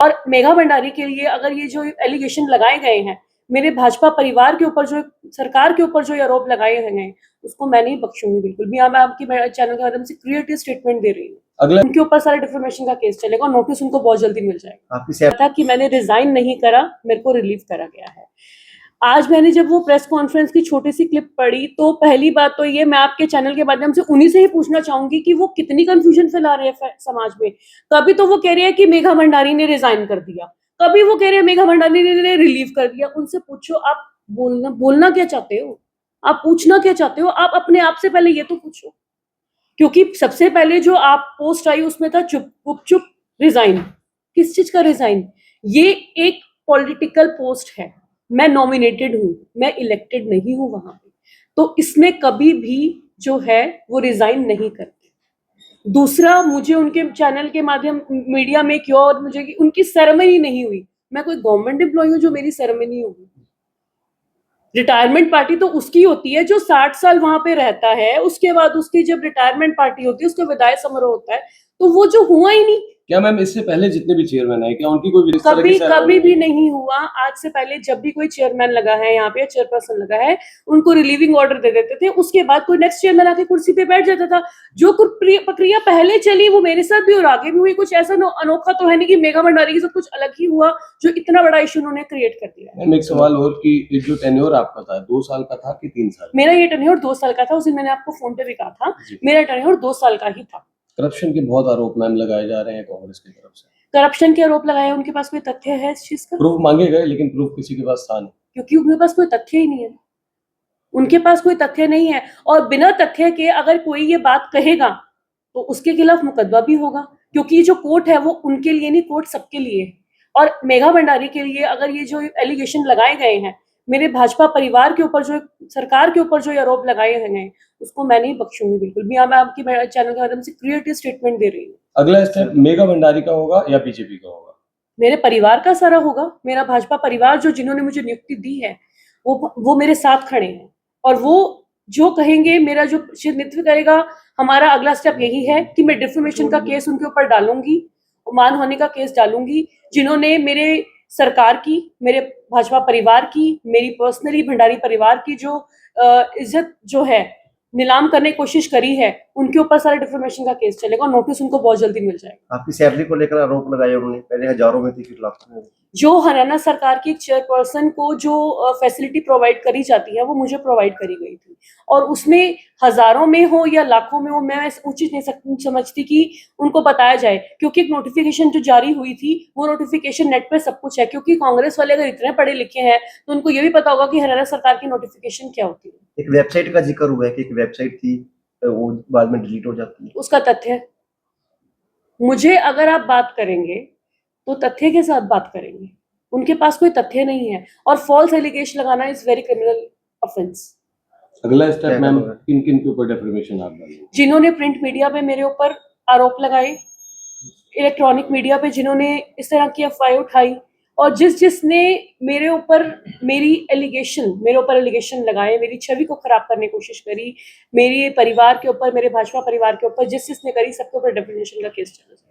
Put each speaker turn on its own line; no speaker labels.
और मेघा भंडारी के लिए अगर ये जो एलिगेशन लगाए गए हैं, मेरे भाजपा परिवार के ऊपर जो सरकार के ऊपर जो आरोप लगाए हैं, उसको मैं नहीं बख्शूंगी बिल्कुल भी। मैं आपके चैनल के माध्यम से क्लियर स्टेटमेंट दे रही हूँ।
अगला
उनके ऊपर सारे डिफेमेशन का केस चलेगा, नोटिस उनको बहुत जल्दी मिल जाएगा।
आपकी
था कि मैंने रिजाइन नहीं करा, मेरे को रिलीव करा गया है। आज मैंने जब वो प्रेस कॉन्फ्रेंस की छोटी सी क्लिप पढ़ी, तो पहली बात तो ये मैं आपके चैनल के माध्यम से उन्हीं से ही पूछना चाहूंगी कि वो कितनी कंफ्यूजन फैला रहे हैं समाज में। कभी तो वो कह रहे हैं कि मेघा भंडारी ने रिजाइन कर दिया, कभी वो कह रहे हैं मेघा भंडारी ने रिलीव कर दिया। उनसे पूछो आप बोलना क्या चाहते हो, आप पूछना क्या चाहते हो, आप अपने आप से पहले ये तो पूछो। क्योंकि सबसे पहले जो आप पोस्ट आई उसमें था चुप रिजाइन। किस चीज का रिजाइन? ये एक पॉलिटिकल पोस्ट है, मैं नॉमिनेटेड हूं, मैं इलेक्टेड नहीं हूं वहां पे, तो इसमें कभी भी जो है वो रिजाइन नहीं करते। दूसरा, मुझे उनके चैनल के माध्यम मीडिया में क्यों, और मुझे उनकी सेरेमनी नहीं हुई। मैं कोई गवर्नमेंट एम्प्लॉय हूं जो मेरी सेरेमनी होगी? रिटायरमेंट पार्टी तो उसकी होती है जो 60 साल वहां पे रहता है, उसके बाद उसकी जब रिटायरमेंट पार्टी होती है, उसका विदाई समारोह होता है, तो वो जो हुआ ही नहीं।
क्या मैम इससे पहले जितने भी चेयरमैन आए, क्या उनकी कोई
कभी भी नहीं हुआ। आज से पहले जब भी कोई चेयरमैन लगा है यहाँ पे, चेयरपर्सन लगा है, उनको रिलीविंग ऑर्डर दे देते थे, उसके बाद कोई नेक्स्ट चेयरमैन आके कुर्सी पे बैठ जाता था। जो प्रक्रिया पहले चली वो मेरे साथ भी और आगे भी हुई। कुछ ऐसा अनोखा तो है नहीं कि मेघा भंडारी के साथ कुछ अलग ही हुआ जो इतना बड़ा इशू उन्होंने क्रिएट कर दिया।
एक सवाल और कि जो टेन्योर आपका था 2 साल का था कि 3 साल?
मेरा ये टेन्योर 2 साल का था। उस दिन मैंने आपको फोन पे भी कहा था, मेरा टेन्योर 2 साल का ही था।
करप्शन के बहुत आरोप मैम लगाए जा रहे हैं कांग्रेस की तरफ से।
करप्शन के आरोप लगाए, उनके पास कोई तथ्य है इस चीज का?
प्रूफ मांगे गए लेकिन प्रूफ किसी के पास था नहीं,
क्योंकि उनके पास कोई तथ्य ही नहीं है। उनके पास कोई तथ्य नहीं है, और बिना तथ्य के अगर कोई ये बात कहेगा तो उसके खिलाफ मुकदमा भी होगा, क्योंकि जो कोर्ट है वो उनके लिए नहीं, कोर्ट सबके लिए है। और मेघा भंडारी के लिए अगर ये जो एलिगेशन लगाए गए हैं, मेरे भाजपा परिवार के ऊपर जो सरकार के ऊपर जो आरोप लगाए हैं, उसको मैं नहीं बख्शूंगी बिल्कुल भी। मैं आपके चैनल के माध्यम से क्लियर स्टेटमेंट दे रही हूँ।
अगला स्टेप मेघा भंडारी का होगा या बीजेपी का होगा?
मेरे परिवार का सारा होगा। मेरा भाजपा परिवार जो जिन्होंने मुझे नियुक्ति दी है वो मेरे साथ खड़े हैं, और वो जो कहेंगे, मेरा जो नेतृत्व करेगा। हमारा अगला स्टेप यही है कि मैं डिफेमेशन का केस उनके ऊपर डालूंगी, मान होने का केस डालूंगी। जिन्होंने मेरे सरकार की, मेरे भाजपा परिवार की, मेरी पर्सनली भंडारी परिवार की जो इज्जत जो है नीलाम करने की कोशिश करी है, उनके ऊपर सारे डिफेमेशन का केस चलेगा, नोटिस उनको बहुत जल्दी मिल जाएगा।
आपकी सैलरी को लेकर आरोप लगाए उन्होंने, पहले हजारों में थी फिर लाखों में।
जो हरियाणा सरकार की चेयरपर्सन को जो फैसिलिटी प्रोवाइड करी जाती है वो मुझे प्रोवाइड करी गई थी, और उसमें हजारों में हो या लाखों में हो, मैं उचित नहीं समझती कि उनको बताया जाए, क्योंकि एक नोटिफिकेशन जो जारी हुई थी वो नोटिफिकेशन नेट पे सब कुछ है। क्योंकि कांग्रेस वाले अगर इतने पढ़े लिखे हैं तो उनको ये भी पता होगा कि हरियाणा सरकार की नोटिफिकेशन क्या होती है।
एक वेबसाइट का जिक्र हुआ है कि एक वेबसाइट थी, वो बाद में डिलीट हो जाती है,
उसका तथ्य मुझे, अगर आप बात करेंगे तो तथ्य के साथ बात करेंगे। उनके पास कोई तथ्य नहीं है, और फॉल्स एलिगेशन लगाना इज वेरी क्रिमिनल ऑफेंस।
अगला स्टेप मैम किन किन के ऊपर डेफेमेशन आप डालेंगे?
जिन्होंने प्रिंट मीडिया पे मेरे ऊपर आरोप लगाए, इलेक्ट्रॉनिक मीडिया पे जिन्होंने इस तरह की अफवाहें उठाई, और जिसने मेरे ऊपर एलिगेशन लगाए, मेरी छवि को खराब करने की कोशिश करी, मेरे परिवार के ऊपर, मेरे भाजपा परिवार के ऊपर जिसने करी, सबके ऊपर डेफेमेशन का केस चला।